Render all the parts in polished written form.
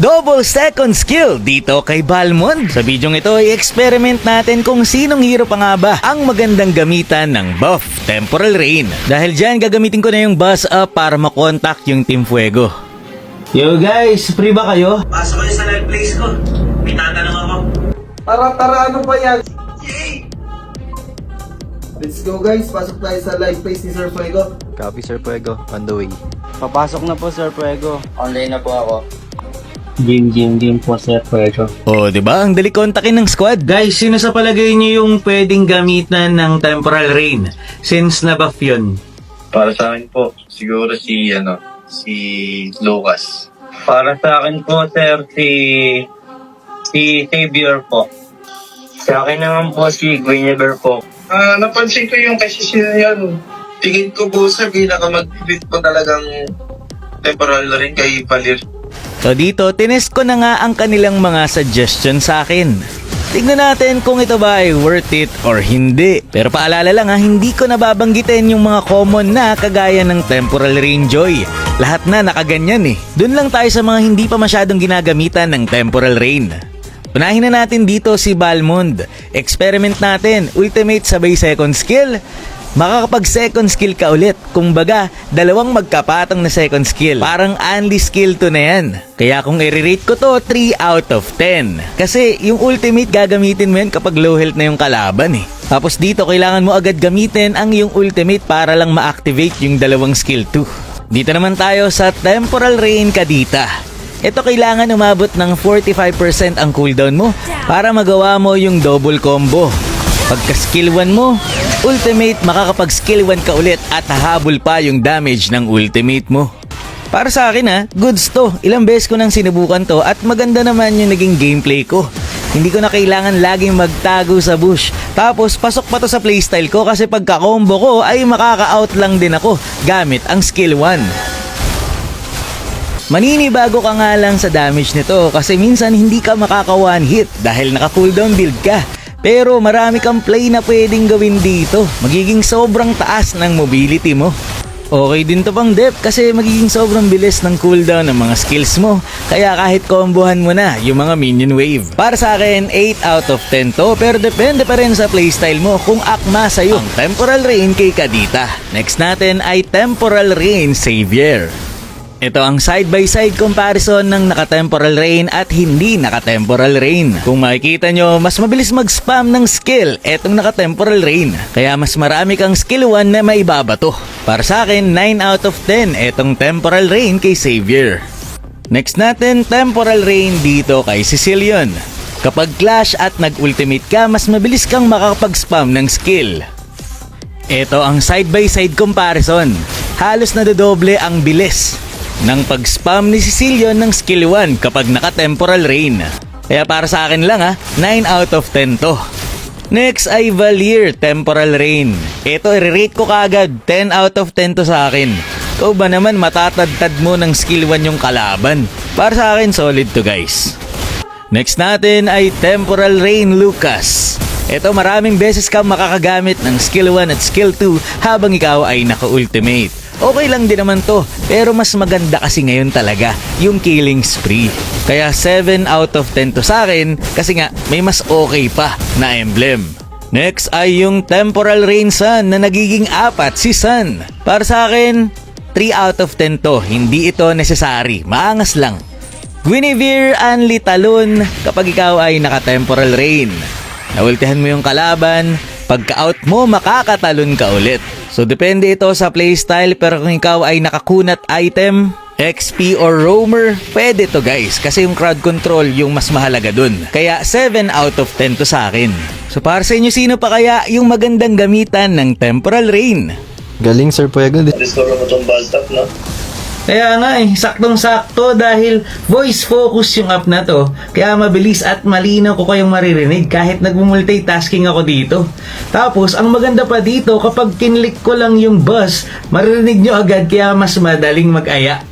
double second skill dito kay Balmond. Sa bidyong ito, i-experiment natin kung sinong hero pa nga ba ang magandang gamitan ng buff, Temporal Rain. Dahil dyan, gagamitin ko na yung buzz up para makontak yung Team Fuego. Yo guys, free ba kayo? Pasok kayo sa live place ko. May tatanong ako. Tara, ano ba yan? Yay! Let's go guys, pasok tayo sa live face ni Sir Fuego. Copy, Sir Fuego. On the way. Papasok na po, Sir Fuego. Online na po ako. Game po, Sir Fuego. Oh, di ba? Ang dali kontakin ng squad. Guys, sino sa palagay niyo yung pwedeng gamitan ng Temporal Rain since na-buff yun? Para sa akin po, siguro si Lucas. Para sa akin po, sir, si Xavier po. Sa akin naman po si Guinevere po. Napansin ko yung kay Sicilian. Tingin ko po sa pinaka-mag-fit po talagang temporal rin kay Valir. So dito, tinest ko na nga ang kanilang mga suggestion sa akin. Tignan natin kung ito ba ay worth it or hindi. Pero paalala lang ha, hindi ko nababanggitin yung mga common na kagaya ng Temporal Rain Joy. Lahat na nakaganyan eh. Doon lang tayo sa mga hindi pa masyadong ginagamitan ng Temporal Rain. Unahin na natin dito si Balmond. Experiment natin, ultimate sabay second skill. Makakapag second skill ka ulit. Kumbaga, dalawang magkapatong na second skill. Parang only skill to na yan. Kaya kung i-rate ko to, 3 out of 10. Kasi yung ultimate gagamitin mo yan kapag low health na yung kalaban eh. Tapos dito, kailangan mo agad gamitin ang yung ultimate para lang ma-activate yung dalawang skill 2. Dito naman tayo sa Temporal Rain Kadita. Ito kailangan umabot ng 45% ang cooldown mo para magawa mo yung double combo. Pagka skill 1 mo, ultimate makakapag skill 1 ka ulit at hahabol pa yung damage ng ultimate mo. Para sa akin ha, goods to. Ilang beses ko nang sinubukan to at maganda naman yung naging gameplay ko. Hindi ko na kailangan laging magtago sa bush. Tapos pasok pa to sa playstyle ko kasi pagka combo ko ay makaka-out lang din ako gamit ang skill 1. Maninibago ka nga lang sa damage nito kasi minsan hindi ka makaka one hit dahil naka cooldown build ka. Pero marami kang play na pwedeng gawin dito. Magiging sobrang taas ng mobility mo. Okay din to pang depth kasi magiging sobrang bilis ng cooldown ng mga skills mo. Kaya kahit combohan mo na yung mga minion wave. Para sa akin, 8 out of 10 to. Pero depende pa rin sa playstyle mo kung akma sa'yo ang Temporal Rain kay Kadita. Next natin ay Temporal Rain Xavier. Ito ang side-by-side comparison ng naka-Temporal Rain at hindi naka-Temporal Rain. Kung makikita nyo, mas mabilis mag-spam ng skill etong naka-Temporal Rain. Kaya mas marami kang skill 1 na maibabato. Para sa akin, 9 out of 10 etong Temporal Rain kay Xavier. Next natin, Temporal Rain dito kay Sicilian. Kapag clash at nag-ultimate ka, mas mabilis kang makakapag-spam ng skill. Ito ang side-by-side comparison. Halos nadodoble ang bilis ng pag-spam ni Sicilian ng skill 1 kapag naka-Temporal Rain. Kaya para sa akin lang 9 out of 10 to. Next ay Valir Temporal Rain. Ito i-rate ko kagad 10 out of 10 to sa akin. Ikaw ba naman matatadtad mo ng skill 1 yung kalaban? Para sa akin solid to guys. Next natin ay Temporal Rain Lucas. Ito maraming beses ka makakagamit ng skill 1 at skill 2 habang ikaw ay naka-ultimate. Okay lang din naman to, pero mas maganda kasi ngayon talaga yung killing spree. Kaya 7 out of 10 to sa akin kasi nga may mas okay pa na emblem. Next ay yung Temporal Rain Sun na nagiging 4 si Sun. Para sa akin, 3 out of 10 to, hindi ito necessary, maangas lang. Guinevere Anli Talon kapag ikaw ay naka-Temporal Rain. Naultihan mo yung kalaban, pagka-out mo makakatalon ka ulit. So depende ito sa playstyle pero kung ikaw ay nakakunat item, XP or roamer, pwede to guys kasi yung crowd control yung mas mahalaga dun. Kaya 7 out of 10 to sa akin. So para sa inyo, sino pa kaya yung magandang gamitan ng Temporal Rain? Galing, Sir Fuego. Discover mo itong buzz-up, no? Kaya nga saktong-sakto dahil voice focus yung app na to. Kaya mabilis at malinaw ko kayong maririnig kahit nag-multitasking ako dito. Tapos, ang maganda pa dito, kapag kinlik ko lang yung buzz, maririnig nyo agad kaya mas madaling mag-aya.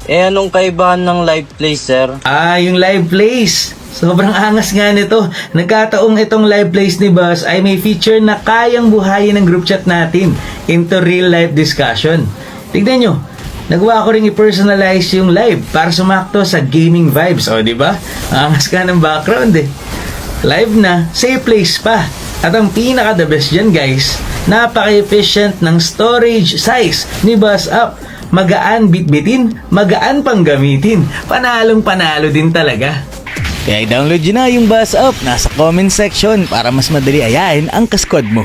Anong kaibahan ng live play, sir? Yung live plays. Sobrang angas nga nito. Nagkataong itong live plays ni Buzz ay may feature na kayang buhayin ng group chat natin into real life discussion. Tignan nyo. Nagawa ko ring i-personalize yung live para sumakto sa gaming vibes. O, di ba? Angas ka ng background eh. Live na, safe place pa. At ang pinaka-the best dyan guys, napaka-efficient ng storage size ni BuzzUp. Magaan bitbitin, magaan pang gamitin. Panalong panalo din talaga. Kaya i-download nyo na yung BuzzUp. Nasa comment section para mas madali ayain ang kasquad mo.